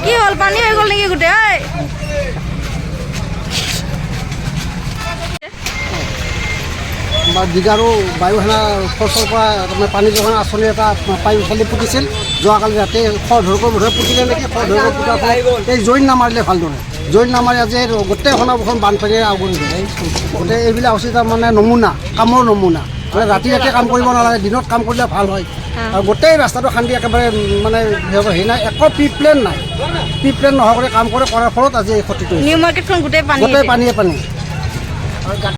কি হল পানী হৈ গ'ল নেকি গোটেই? দিগাৰু বায়ু সেনা ফৰ্চৰ পৰা তাৰমানে পানী যোগান আঁচনি এটা পাইপ ফালি পুতিছিল যোৱাকালি ৰাতি খৰধৰকৈ বোধহয় পুতিলে নেকি খৰধৰকৈ পুতাৰ ফলত এই জইন নামাৰিলে ভালদৰে জইন নামাৰি আজি গোটেই খনাবখন বানপানীৰে আগুৰি দিলে গোটেই এইবিলাক হৈছে তাৰমানে নমুনা কামৰ নমুনা মানে ৰাতি কাম কৰিব নালাগে দিনত কাম কৰিলে ভাল হয় আৰু গোটেই ৰাস্তাটো খান্দি একেবাৰে মানে হেৰি নাই একো প্ৰি প্লেন নাই প্ৰি প্লেন নোহোৱাকৈ কাম কৰাৰ ফলত আজি এই ক্ষতিটো নিউ মাৰ্কেটখন গোটেই পানীয়ে পানী